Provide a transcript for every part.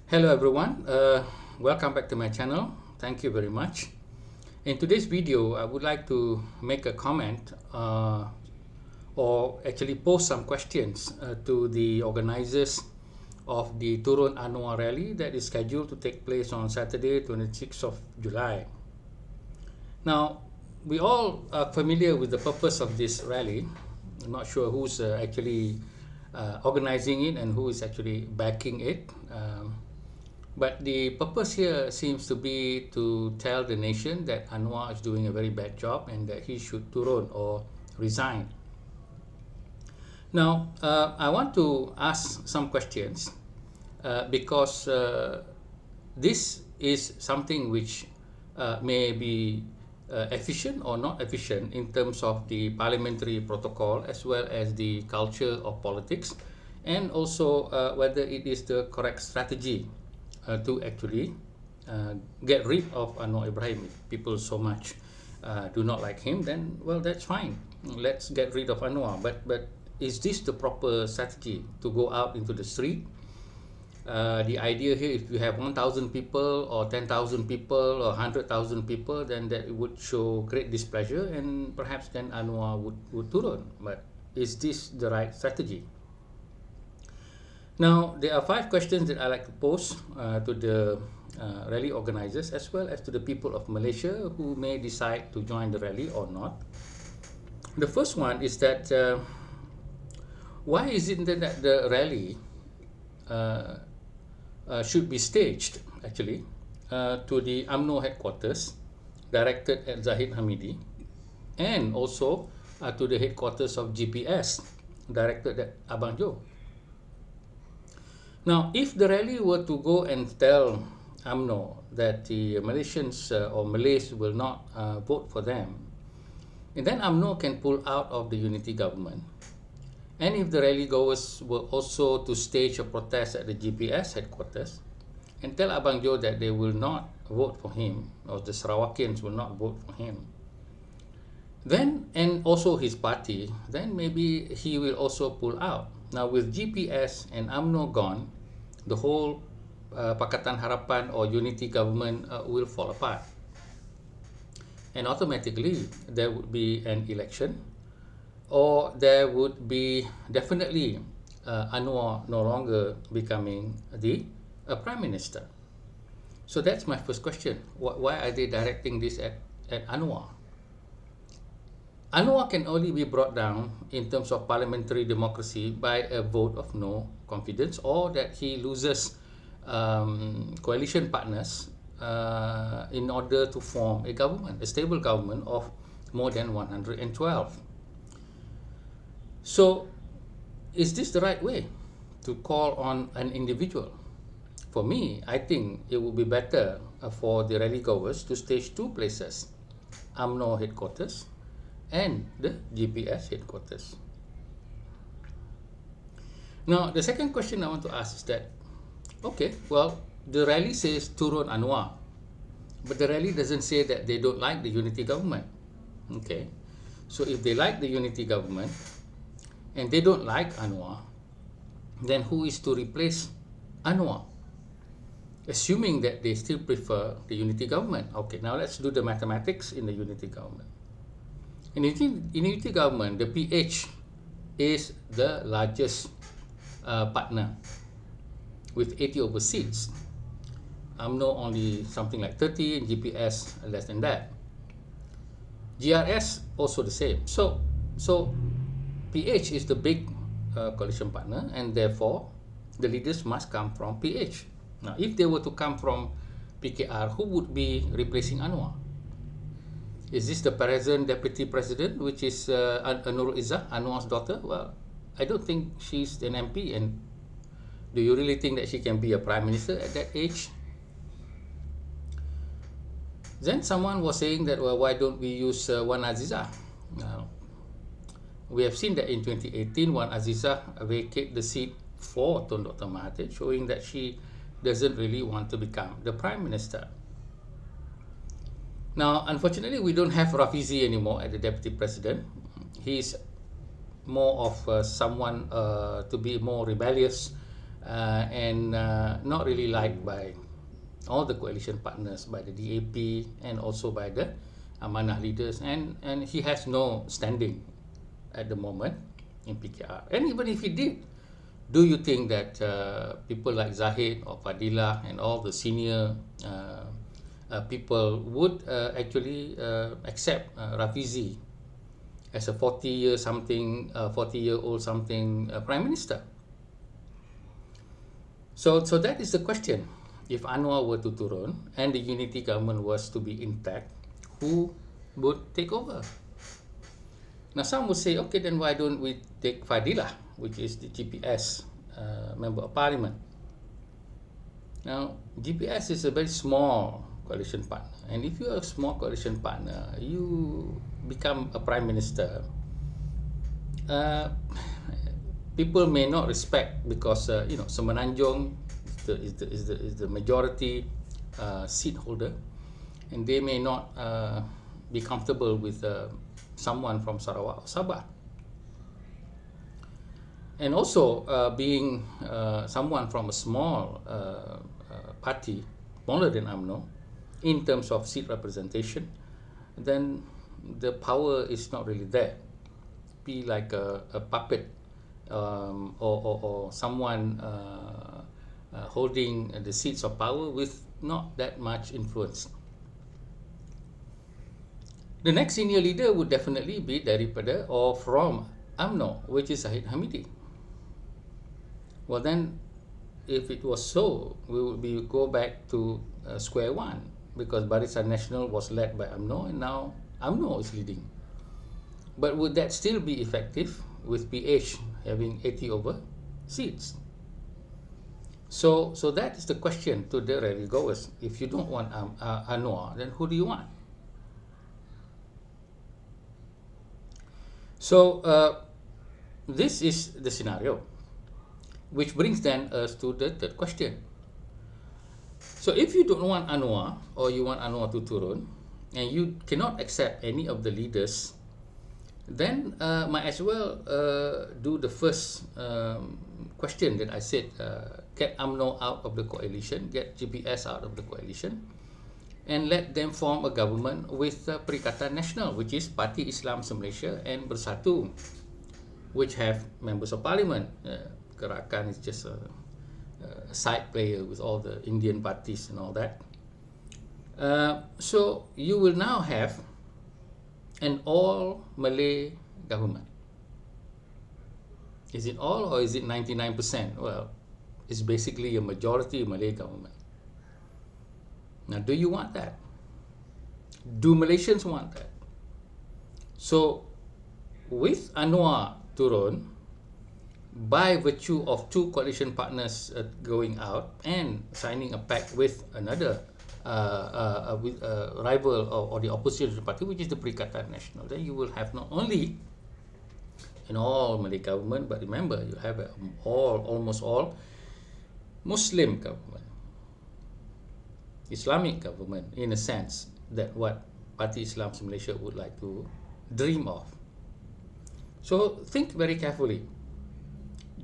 Hello everyone, welcome back to my channel. Thank you very much. In today's video, I would like to make a comment or actually pose some questions to the organisers of the Turun Anwar Rally that is scheduled to take place on Saturday, 26th of July. Now, we all are familiar with the purpose of this rally. I'm not sure who's actually organising it and who is actually backing it. But the purpose here seems to be to tell the nation that Anwar is doing a very bad job and that he should turun or resign. Now, I want to ask some questions because this is something which may be efficient or not efficient in terms of the parliamentary protocol as well as the culture of politics, and also whether it is the correct strategy to actually get rid of Anwar Ibrahim. If people so much do not like him, then well, that's fine. Let's get rid of Anwar. But is this the proper strategy to go out into the street? The idea here, if you have 1,000 people or 10,000 people or 100,000 people, then that would show great displeasure and perhaps then Anwar would turun. But is this the right strategy? Now, there are 5 questions that I like to pose to the rally organisers as well as to the people of Malaysia who may decide to join the rally or not. The first one is that why is it that the rally should be staged actually to the UMNO headquarters directed at Zahid Hamidi, and also to the headquarters of GPS directed at Abang? Now, if the rally were to go and tell UMNO that the Malaysians or Malays will not vote for them, and then UMNO can pull out of the unity government. And if the rally goers were also to stage a protest at the GPS headquarters and tell Abang that they will not vote for him, or the Sarawakians will not vote for him, then, and also his party, then maybe he will also pull out. Now, with GPS and UMNO gone, the whole Pakatan Harapan or unity government will fall apart. And automatically, there would be an election, or there would be definitely Anwar no longer becoming the Prime Minister. So that's my first question. Why are they directing this at Anwar? Anwar can only be brought down in terms of parliamentary democracy by a vote of no confidence, or that he loses coalition partners in order to form a government, a stable government of more than 112. So, is this the right way to call on an individual? For me, I think it would be better for the rally goers to stage 2 places, UMNO headquarters and the GPS headquarters. Now, the second question I want to ask is that, okay, well, the rally says Turun Anwar, but the rally doesn't say that they don't like the unity government. Okay, so if they like the unity government and they don't like Anwar, then who is to replace Anwar? Assuming that they still prefer the unity government. Okay, now let's do the mathematics in the unity government. In unity government, the PH is the largest partner with 80 over seats. UMNO only something like 30, and GPS less than that. GRS also the same. So PH is the big coalition partner, and therefore the leaders must come from PH. Now, if they were to come from PKR, who would be replacing Anwar? Is this the present deputy president, which is Nurul Izzah, Anwar's daughter? Well, I don't think she's an MP, and do you really think that she can be a prime minister at that age? Then someone was saying that, well, why don't we use Wan Azizah? Now, we have seen that in 2018, Wan Azizah vacated the seat for Tun Dr. Mahathir, showing that she doesn't really want to become the prime minister. Now, unfortunately, we don't have Rafizi anymore as the deputy president. He's more of someone to be more rebellious and not really liked by all the coalition partners, by the DAP and also by the Amanah leaders, and he has no standing at the moment in PKR. And even if he did, do you think that people like Zahid or Fadilah and all the senior people would actually accept Rafizi as a 40-year-old something prime minister? So that is the question. If Anwar were to turun and the unity government was to be intact, who would take over? Now some would say, okay, then why don't we take Fadilah, which is the GPS member of parliament? Now GPS is a very small coalition partner, and if you are a small coalition partner, you become a prime minister. People may not respect because Semenanjung is the majority seat holder, and they may not be comfortable with someone from Sarawak or Sabah. And also being someone from a small party, smaller than UMNO, in terms of seat representation, then the power is not really there. Be like a puppet or someone holding the seats of power with not that much influence. The next senior leader would definitely be daripada or from UMNO, which is Zahid Hamidi. Well then, if it was so, we would go back to square one, because Barisan Nasional was led by UMNO and now UMNO is leading. But would that still be effective with PH having 80 over seats? So that is the question to the rally goers. If you don't want Anwar, then who do you want? So this is the scenario, which brings then us to the third question. So if you don't want Anwar, or you want Anwar to turun, and you cannot accept any of the leaders, then might as well do the first question that I said, get UMNO out of the coalition, get GPS out of the coalition, and let them form a government with Perikatan Nasional, which is Parti Islam Se-Malaysia and Bersatu, which have members of parliament. Gerakan is just a side player with all the Indian parties and all that. So you will now have an all Malay government. Is it all, or is it 99%? Well, it's basically a majority Malay government. Now, do you want that? Do Malaysians want that? So, with Anwar turun, by virtue of two coalition partners going out and signing a pact with another rival or the opposition party, which is the Perikatan Nasional, then you will have not only an all Malay government, but remember, you have almost all Muslim government, Islamic government, in a sense that what Parti Islam Malaysia would like to dream of. So think very carefully.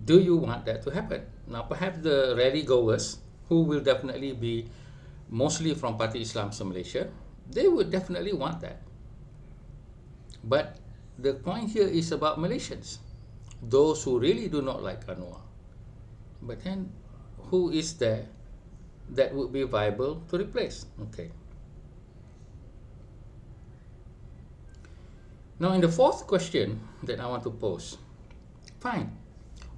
Do you want that to happen? Now, perhaps the rally goers, who will definitely be mostly from Parti Islam Malaysia, they would definitely want that. But the point here is about Malaysians, those who really do not like Anwar. But then, who is there that would be viable to replace? Okay. Now, in the fourth question that I want to pose, fine,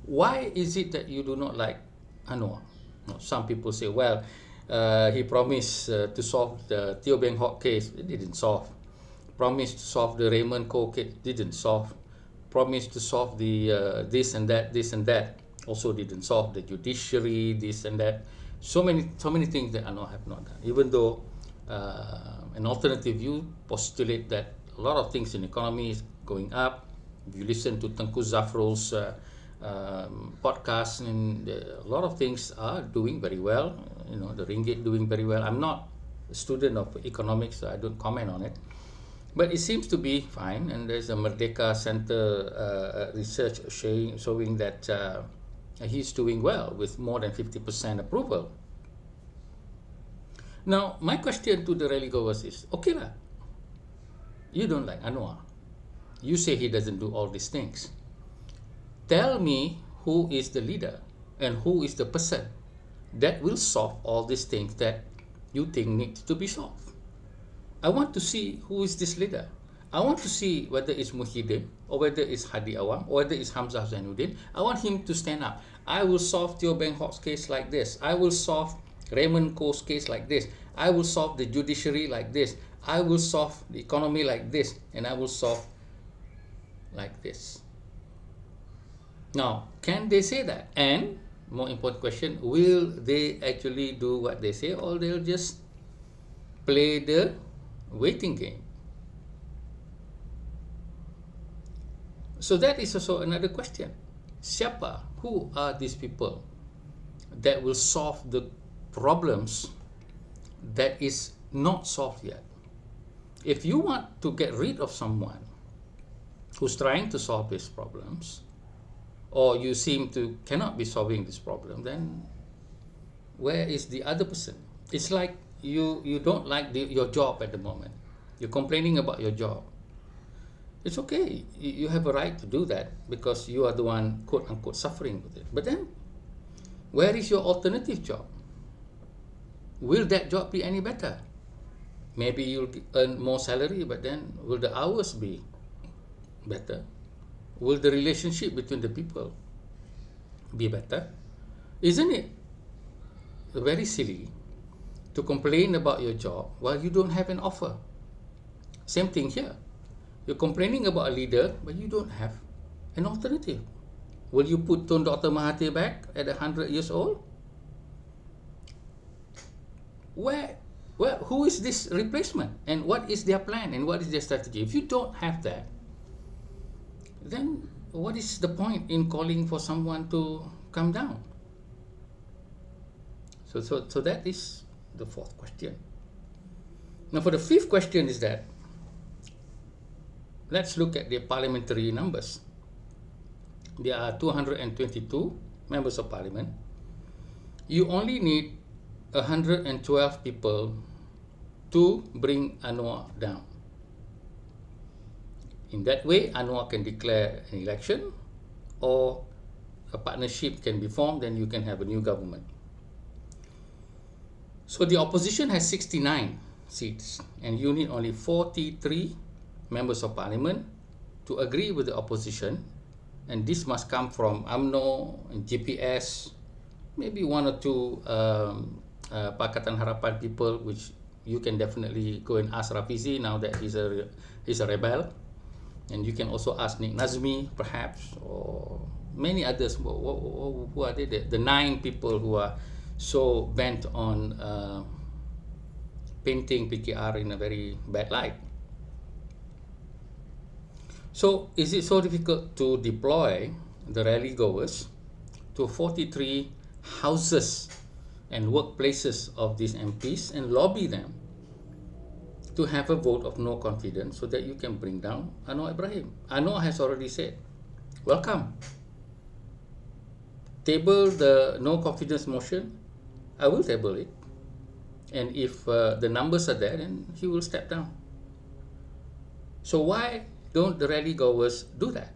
why is it that you do not like Anwar? Now, some people say, well, he promised to solve the Teoh Beng Hock case. It didn't solve. Promised to solve the Raymond Koh case. Didn't solve. Promised to solve the this and that. Also didn't solve. The judiciary, this and that. So many things that Anwar have not done. Even though an alternative view postulate that a lot of things in the economy is going up. If you listen to Tengku Zafrul's podcast, and a lot of things are doing very well. You know, the ringgit doing very well. I'm not a student of economics, so I don't comment on it. But it seems to be fine, and there's a Merdeka Center research showing that He's doing well with more than 50% approval. Now, my question to the rally goers is, okay lah, you don't like Anwar. You say he doesn't do all these things. Tell me who is the leader and who is the person that will solve all these things that you think need to be solved. I want to see who is this leader. I want to see whether it's Muhyiddin or whether it's Hadi Awang or whether it's Hamzah Zainuddin. I want him to stand up. I will solve Teoh Beng Hock's case like this. I will solve Raymond Koh's case like this. I will solve the judiciary like this. I will solve the economy like this. And I will solve like this. Now, can they say that? And more important question, will they actually do what they say, or they'll just play the waiting game? So that is also another question. Siapa? Who are these people that will solve the problems that is not solved yet? If you want to get rid of someone who's trying to solve these problems, or you seem to cannot be solving this problem, then where is the other person? It's like you don't like your job at the moment. You're complaining about your job. It's okay. You have a right to do that because you are the one, quote unquote, suffering with it. But then, where is your alternative job? Will that job be any better? Maybe you'll earn more salary, but then will the hours be better? Will the relationship between the people be better? Isn't it very silly to complain about your job while you don't have an offer? Same thing here. You're complaining about a leader, but you don't have an alternative. Will you put Tun Dr. Mahathir back at 100 years old? Who is this replacement? And what is their plan? And what is their strategy? If you don't have that, then what is the point in calling for someone to come down? So that is the fourth question. Now for the fifth question is that, let's look at the parliamentary numbers. There are 222 members of parliament. You only need 112 people to bring Anwar down. In that way, Anwar can declare an election, or a partnership can be formed, and you can have a new government. So the opposition has 69 seats, and you need only 43 members of parliament to agree with the opposition, and this must come from UMNO and GPS, maybe one or two Pakatan Harapan people, which you can definitely go and ask Rafizi now that he's a rebel. And you can also ask Nick Nazmi, perhaps, or many others. Who are they? The 9 people who are so bent on painting PKR in a very bad light. So, is it so difficult to deploy the rally goers to 43 houses and workplaces of these MPs and lobby them to have a vote of no confidence so that you can bring down Anwar Ibrahim? Anwar has already said, welcome. Table the no confidence motion. I will table it. And if the numbers are there, then he will step down. So why don't the rally goers do that?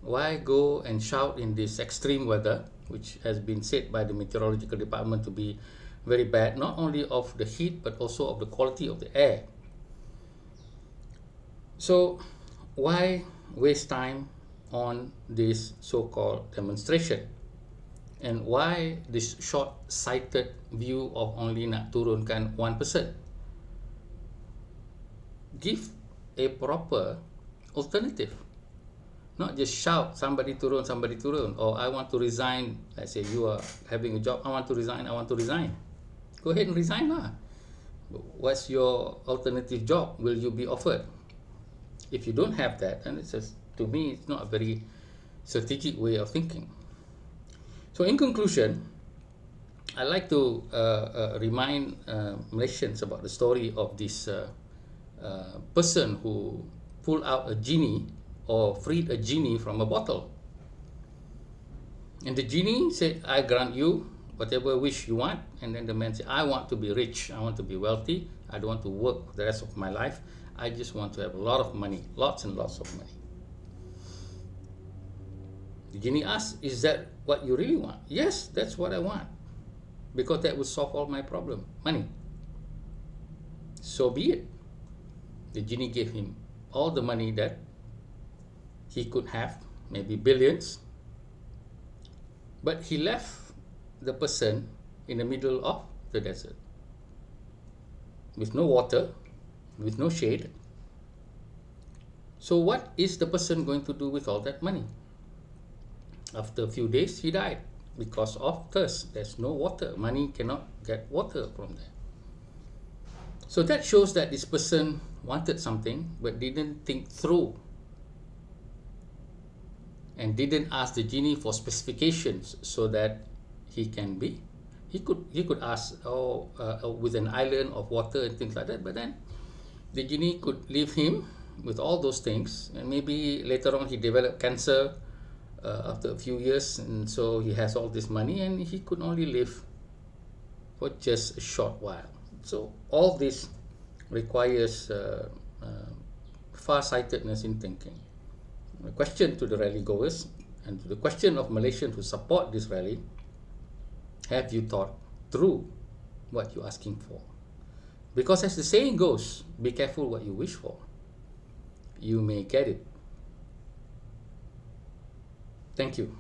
Why go and shout in this extreme weather, which has been said by the meteorological department to be very bad, not only of the heat, but also of the quality of the air? So why waste time on this so-called demonstration? And why this short-sighted view of only nak turunkan one person? Give a proper alternative. Not just shout, somebody turun, or I want to resign. Let's say you are having a job, I want to resign. Go ahead and resign lah. What's your alternative job? Will you be offered? If you don't have that, then it's just, to me, it's not a very strategic way of thinking. So in conclusion, I like to remind Malaysians about the story of this person who pulled out a genie or freed a genie from a bottle. And the genie said, I grant you whatever wish you want. And then the man said, I want to be rich, I want to be wealthy, I don't want to work the rest of my life, I just want to have a lot of money, lots and lots of money. The genie asked, is that what you really want? Yes, that's what I want, because that would solve all my problem, money. So be it. The genie gave him all the money that he could have, maybe billions, but he left the person in the middle of the desert with no water, with no shade. So what is the person going to do with all that money? After a few days, he died because of thirst. There's no water. Money cannot get water from there. So that shows that this person wanted something but didn't think through and didn't ask the genie for specifications so that he could ask, with an island of water and things like that, but then the genie could leave him with all those things, and maybe later on he developed cancer after a few years, and so he has all this money and he could only live for just a short while. So all this requires far-sightedness in thinking. The question to the rally goers and to the question of Malaysians who support this rally: have you thought through what you're asking for? Because as the saying goes, be careful what you wish for. You may get it. Thank you.